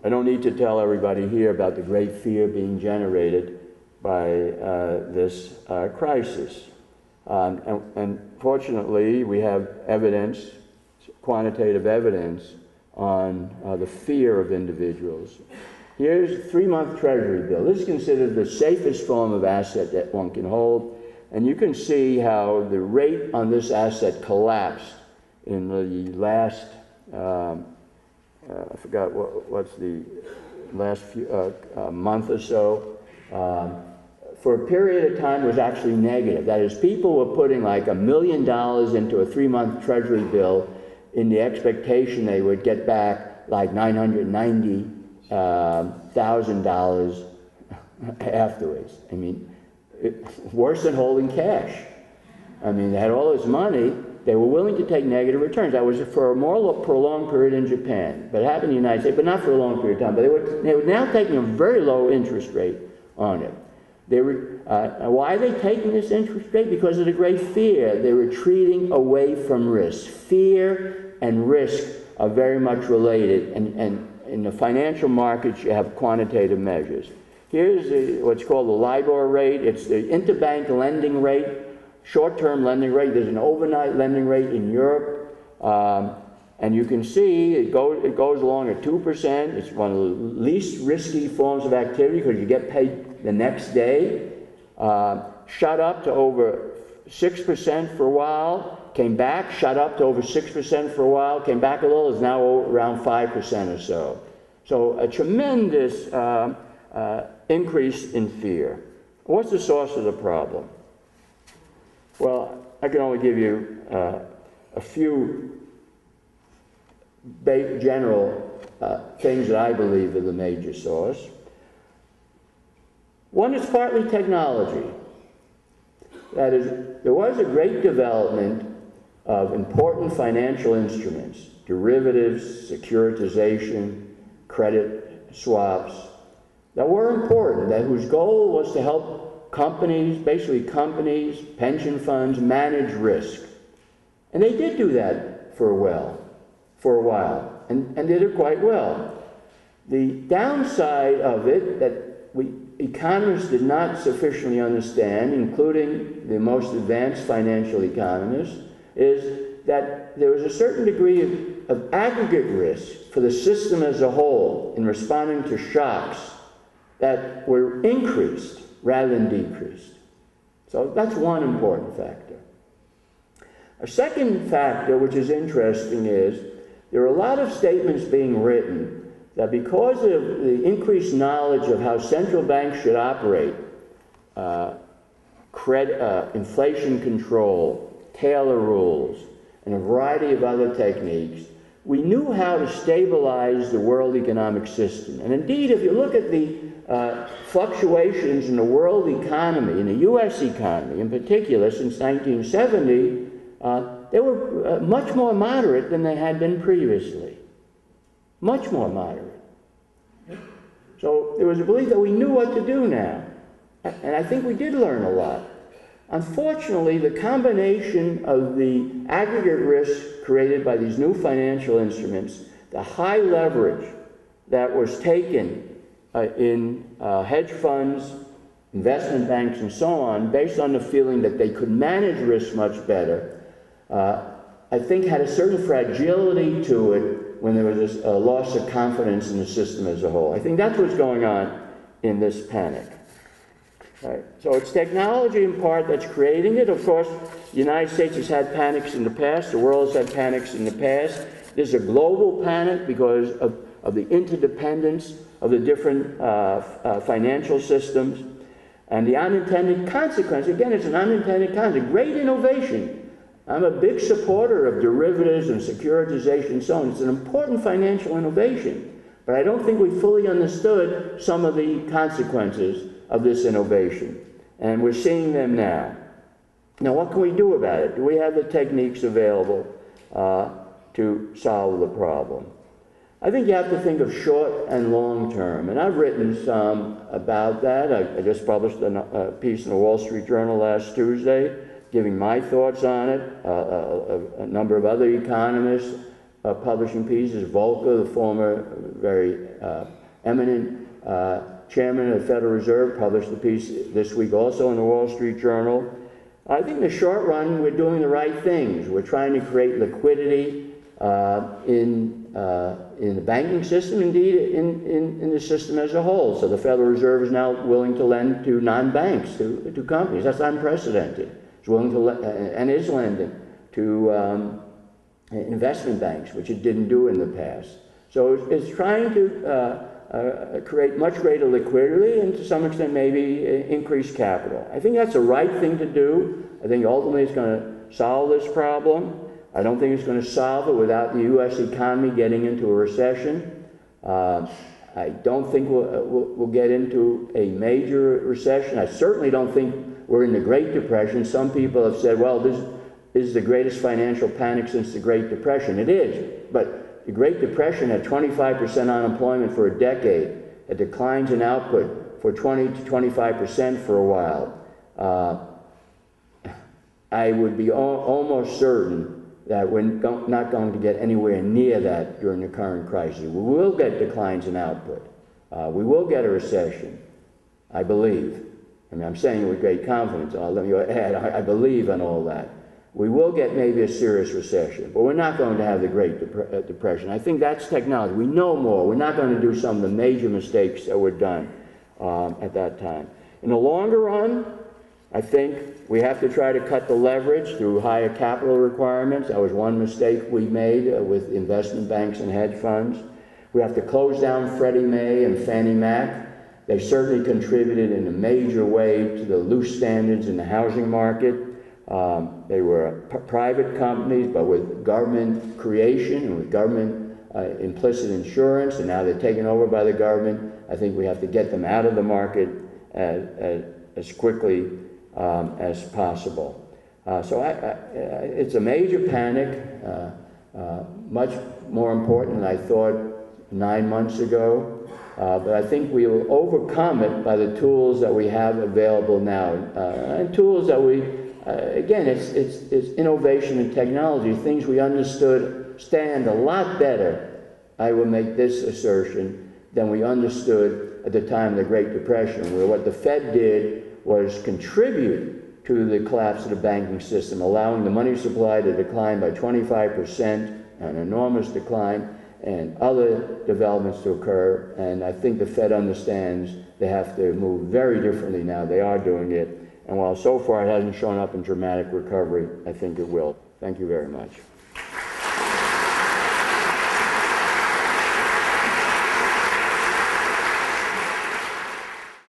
I don't need to tell everybody here about the great fear being generated by this crisis. And fortunately, we have evidence, quantitative evidence, on the fear of individuals. Here's a 3-month Treasury bill. This is considered the safest form of asset that one can hold. And you can see how the rate on this asset collapsed in the last, I forgot what's the last few, month or so. For a period of time was actually negative. That is, people were putting like $1 million into a 3-month Treasury bill in the expectation they would get back like $990,000 afterwards. I mean, worse than holding cash. I mean, they had all this money. They were willing to take negative returns. That was for a more prolonged period in Japan. But it happened in the United States, but not for a long period of time. But they were now taking a very low interest rate on it. They were, why are they taking this interest rate? Because of the great fear. They were retreating away from risk. Fear and risk are very much related. And in the financial markets, you have quantitative measures. Here's what's called the LIBOR rate. It's the interbank lending rate, short-term lending rate. There's an overnight lending rate in Europe. And you can see it goes along at 2%. It's one of the least risky forms of activity because you get paid the next day. Shot up to over 6% for a while, came back, shot up to over 6% for a while, came back a little, is now around 5% or so. So a tremendous increase in fear. What's the source of the problem? Well, I can only give you a few general things that I believe are the major source. One is partly technology. That is, there was a great development of important financial instruments, derivatives, securitization, credit swaps, that were important, whose goal was to help companies, basically companies, pension funds, manage risk. And they did do that for a while, and did it quite well. The downside of it that economists did not sufficiently understand, including the most advanced financial economists, is that there was a certain degree of aggregate risk for the system as a whole in responding to shocks that were increased rather than decreased. So that's one important factor. A second factor, which is interesting, is there are a lot of statements being written that because of the increased knowledge of how central banks should operate, inflation control, Taylor rules, and a variety of other techniques, we knew how to stabilize the world economic system. And indeed, if you look at the fluctuations in the world economy, in the U.S. economy in particular, since 1970, they were much more moderate than they had been previously. Much more moderate. So there was a belief that we knew what to do now. And I think we did learn a lot. Unfortunately, the combination of the aggregate risk created by these new financial instruments, the high leverage that was taken in hedge funds, investment banks, and so on, based on the feeling that they could manage risk much better, I think had a certain fragility to it when there was a loss of confidence in the system as a whole. I think that's what's going on in this panic. Right. So it's technology in part that's creating it. Of course, the United States has had panics in the past. The world has had panics in the past. There's a global panic because of the interdependence of the different financial systems. And the unintended consequence, again, it's an unintended consequence, great innovation. I'm a big supporter of derivatives and securitization and so on. It's an important financial innovation. But I don't think we fully understood some of the consequences of this innovation. And we're seeing them now. Now, what can we do about it? Do we have the techniques available to solve the problem? I think you have to think of short and long term. And I've written some about that. I just published a piece in the Wall Street Journal last Tuesday, giving my thoughts on it. A number of other economists publishing pieces. Volcker, the former very eminent chairman of the Federal Reserve, published a piece this week also in the Wall Street Journal. I think in the short run, we're doing the right things. We're trying to create liquidity in the banking system, indeed in the system as a whole. So the Federal Reserve is now willing to lend to non-banks, to companies. That's unprecedented. It's willing to and is lending to investment banks, which it didn't do in the past. So it's trying to create much greater liquidity and to some extent maybe increase capital. I think that's the right thing to do. I think ultimately it's going to solve this problem. I don't think it's going to solve it without the U.S. economy getting into a recession. I don't think we'll get into a major recession. I certainly don't think we're in the Great Depression. Some people have said, well, this is the greatest financial panic since the Great Depression. It is, but the Great Depression had 25% unemployment for a decade, had declines in output for 20 to 25% for a while. I would be almost certain that we're not going to get anywhere near that during the current crisis. We will get declines in output. We will get a recession, I believe. I mean, I'm saying it with great confidence. Let me add, I believe in all that. We will get maybe a serious recession, but we're not going to have the Great Depression. I think that's technology. We know more. We're not going to do some of the major mistakes that were done at that time. In the longer run, I think we have to try to cut the leverage through higher capital requirements. That was one mistake we made with investment banks and hedge funds. We have to close down Freddie Mae and Fannie Mac. They certainly contributed in a major way to the loose standards in the housing market. They were private companies, but with government creation and with government implicit insurance, and now they're taken over by the government. I think we have to get them out of the market as quickly as possible. So it's a major panic, much more important than I thought 9 months ago. But I think we will overcome it by the tools that we have available now, and tools that we, again, it's innovation and technology, things we understand a lot better, I will make this assertion, than we understood at the time of the Great Depression, where what the Fed did was contribute to the collapse of the banking system, allowing the money supply to decline by 25%, an enormous decline, and other developments to occur. And I think the Fed understands they have to move very differently now. They are doing it. And while so far it hasn't shown up in dramatic recovery, I think it will. Thank you very much.